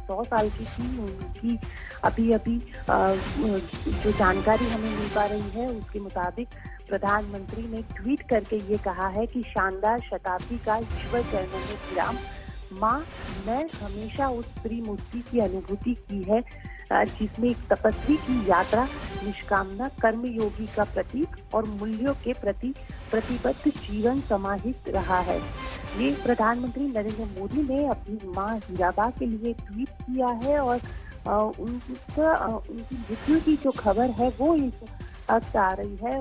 100 साल की थी, उनकी अभी जो जानकारी हमें मिल पा रही है उसके मुताबिक प्रधानमंत्री ने ट्वीट करके ये कहा है कि शानदार शताब्दी का ईश्वर चरणों में विराम। माँ, मैं हमेशा उस त्रिमूर्ति की अनुभूति की है जिसमें एक तपस्वी की यात्रा, निष्कामना, कर्मयोगी का प्रतीक और मूल्यों के प्रति प्रतिबद्ध जीवन समाहित रहा है। ये प्रधानमंत्री नरेंद्र मोदी ने अपनी माँ हीराबा के लिए ट्वीट किया है और उनकी मृत्यु की जो खबर है वो इस वक्त आ रही है।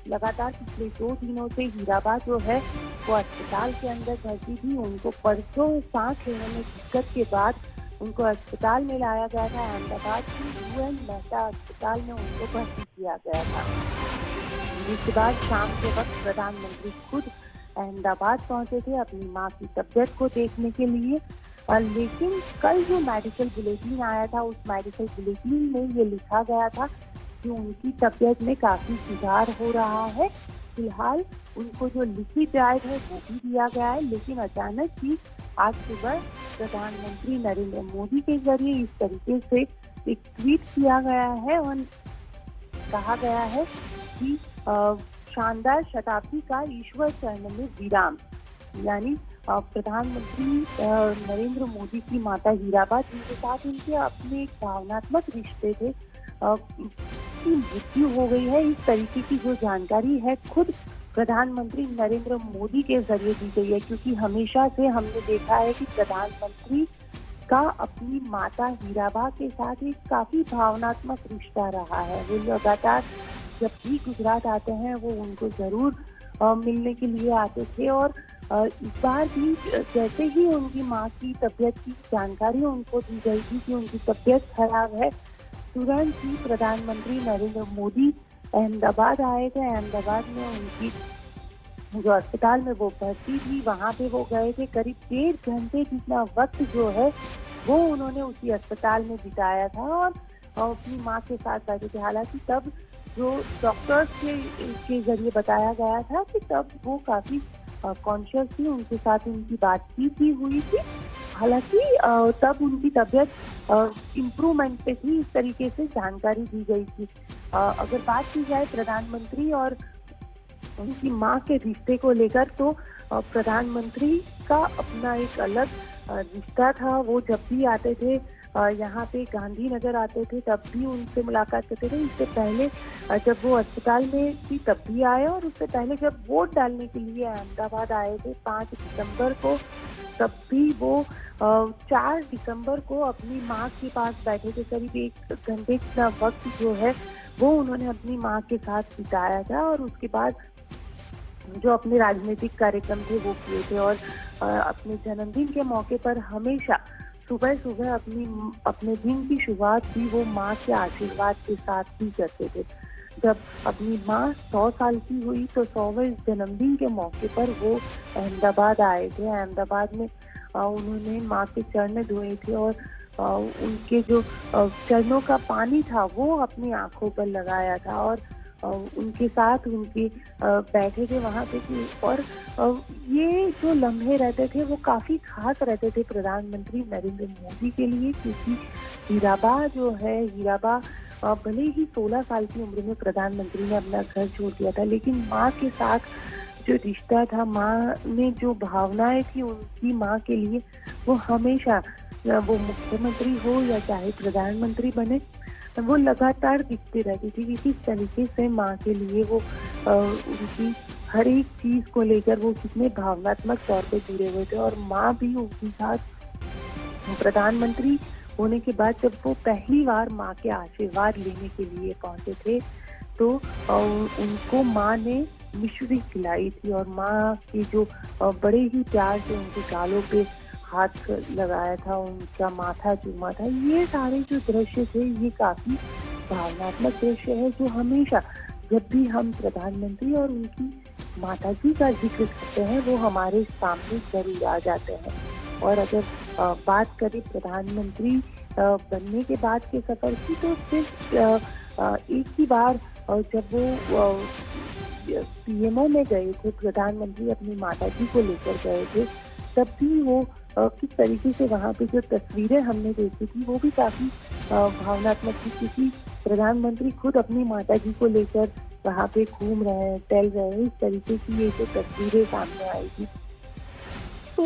लगातार पिछले 2 दिनों से हीराबा जो है वो अस्पताल के अंदर भर्ती थी। उनको परसों सांस लेने में दिक्कत के बाद उनको अस्पताल में लाया गया था। अहमदाबाद की UN मेहता अस्पताल में उनको भर्ती किया गया था। जिसके बाद शाम के वक्त प्रधानमंत्री खुद अहमदाबाद पहुंचे थे अपनी मां की तबीयत को देखने के लिए। लेकिन कल जो मेडिकल बुलेटिन आया था उस मेडिकल बुलेटिन में ये लिखा गया था कि उनकी तबीयत में काफी सुधार हो रहा है। फिलहाल उनको जो लिखित राय है वो भी दिया गया है, लेकिन अचानक ही आज सुबह प्रधानमंत्री नरेंद्र मोदी के जरिए इस तरीके से एक ट्वीट किया गया है और कहा गया है कि शानदार शताब्दी का ईश्वर चरण में विराम। यानी प्रधानमंत्री नरेंद्र मोदी की माता हीराबा जिनके साथ उनके अपने एक भावनात्मक रिश्ते थे की मृत्यु हो गई है। इस तरीके की जो जानकारी है खुद प्रधानमंत्री नरेंद्र मोदी के जरिए दी गई है, क्योंकि हमेशा से हमने देखा है कि प्रधानमंत्री का अपनी माता हीराबा के साथ एक काफी भावनात्मक रिश्ता रहा है। वो लगातार जब भी गुजरात आते हैं वो उनको जरूर मिलने के लिए आते थे और इस बार भी जैसे ही उनकी माँ की तबीयत की जानकारी उनको दी गई थी कि उनकी तबीयत खराब है, तुरंत ही प्रधानमंत्री नरेंद्र मोदी अहमदाबाद आए थे। अहमदाबाद में उनकी जो अस्पताल में वो भर्ती थी वहाँ पे वो गए थे। करीब 1.5 घंटे जितना वक्त जो है वो उन्होंने उसी अस्पताल में बिताया था और अपनी माँ के साथ बैठे थे। हालांकि तब जो डॉक्टर्स के जरिए बताया गया था कि तब वो काफी कॉन्शियस थी, उनके साथ उनकी बातचीत भी हुई थी। हालांकि तब उनकी तबीयत इम्प्रूवमेंट पे थी, इस तरीके से जानकारी दी गई थी। अगर बात की जाए प्रधानमंत्री और उनकी माँ के रिश्ते को लेकर तो प्रधानमंत्री का अपना एक अलग रिश्ता था। वो जब भी आते थे यहाँ पे गांधीनगर आते थे तब भी उनसे मुलाकात करते थे। इससे पहले जब वो अस्पताल में थी तब भी आए और उससे पहले जब वोट डालने के लिए अहमदाबाद आए थे 5 दिसंबर को, तब भी वो 4 दिसंबर को अपनी माँ के पास बैठे थे। करीब 1 घंटे का वक्त जो है वो उन्होंने अपनी माँ के साथ बिताया था और उसके बाद जो अपने राजनीतिक कार्यक्रम थे वो किए थे और अपने जन्मदिन के मौके पर हमेशा सुबह सुबह अपने दिन की शुरुआत भी वो माँ के आशीर्वाद के साथ ही करते थे। जब अपनी माँ 100 साल की हुई तो 100वें जन्मदिन के मौके पर वो अहमदाबाद आए थे। अहमदाबाद में उन्होंने माँ के चरण धोए थे और उनके जो चरणों का पानी था वो अपनी आंखों पर लगाया था और उनके साथ उनके बैठे थे वहाँ पे। और ये जो लम्हे रहते थे वो काफी खास रहते थे प्रधानमंत्री नरेंद्र मोदी के लिए, क्योंकि हीराबा भले ही 16 साल की उम्र में प्रधानमंत्री ने अपना घर छोड़ दिया था, लेकिन माँ के साथ जो रिश्ता था, माँ ने जो भावनाएं थी उनकी माँ के लिए, वो हमेशा वो मुख्यमंत्री हो या चाहे प्रधानमंत्री बने वो लगातार दिखती रहती थी कि किस तरीके से माँ के लिए वो उनकी हर एक चीज को लेकर वो कितने भावनात्मक तौर पे जुड़े हुए थे। और माँ भी उनके साथ प्रधानमंत्री होने के बाद जब वो पहली बार माँ के आशीर्वाद लेने के लिए पहुंचे थे तो उनको माँ ने मिश्री खिलाई थी और माँ की जो बड़े ही प्यार से उनके गालों पे हाथ लगाया था, उनका माथा चूमा था। ये सारे जो दृश्य थे ये काफी भावनात्मक दृश्य है जो हमेशा जब भी हम प्रधानमंत्री और उनकी माताजी का जिक्र करते हैं वो हमारे सामने जरूर आ जाते हैं। और अगर बात करें प्रधानमंत्री बनने के बाद के सफर की तो सिर्फ एक ही बार जब वो पीएमओ में गए थे, प्रधानमंत्री अपनी माताजी को लेकर गए थे, तब भी वो किस तरीके से वहाँ पे जो तस्वीरें हमने देखी थी वो भी काफ़ी भावनात्मक थी, क्योंकि प्रधानमंत्री खुद अपनी माताजी को लेकर वहाँ पे घूम रहे हैं, टहल रहे हैं, इस तरीके की ये जो तस्वीरें सामने आई थी। तो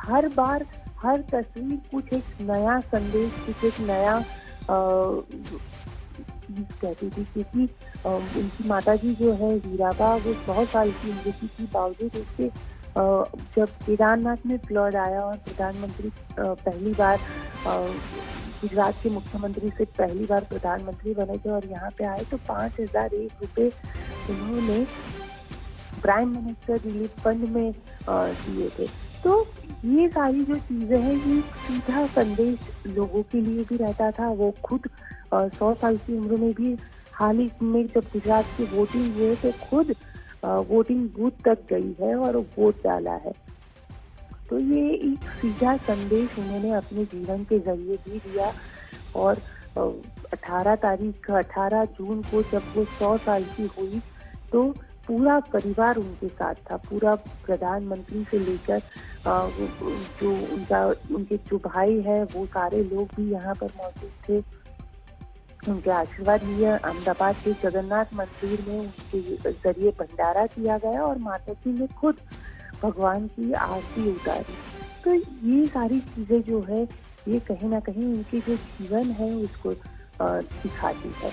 हर बार हर तस्वीर कुछ एक नया संदेश, कुछ एक नया चीज़ कहती थी, क्योंकि उनकी माताजी जो है हीराबा, वो 100 साल की उम्र की थी, बावजूद उसके जब केदारनाथ में फ्लड आया और प्रधानमंत्री पहली बार गुजरात के मुख्यमंत्री से पहली बार प्रधानमंत्री बने थे और यहाँ पे आए, तो 5,001 रुपये उन्होंने प्राइम मिनिस्टर रिलीफ फंड में दिए थे। तो ये सारी जो चीज़ें हैं, ये सीधा संदेश लोगों के लिए भी रहता था। वो खुद 100 साल की उम्र में भी हाल ही में जब गुजरात की वोटिंग हुए तो खुद वोटिंग बूथ तक गई है और वोट डाला है। तो ये एक सीधा संदेश उन्होंने अपने जीवन के जरिए भी दिया। और 18 जून को जब वो 100 साल की हुई तो पूरा परिवार उनके साथ था, पूरा प्रधानमंत्री से लेकर जो उनके जो भाई है वो सारे लोग भी यहाँ पर मौजूद थे। उनके आशीर्वाद लिए। अहमदाबाद के जगन्नाथ मंदिर में उनके जरिए भंडारा किया गया और माताजी ने खुद भगवान की आरती उतारी। तो ये सारी चीजें जो है, ये कहीं ना कहीं उनके जो जीवन है उसको दिखाती है।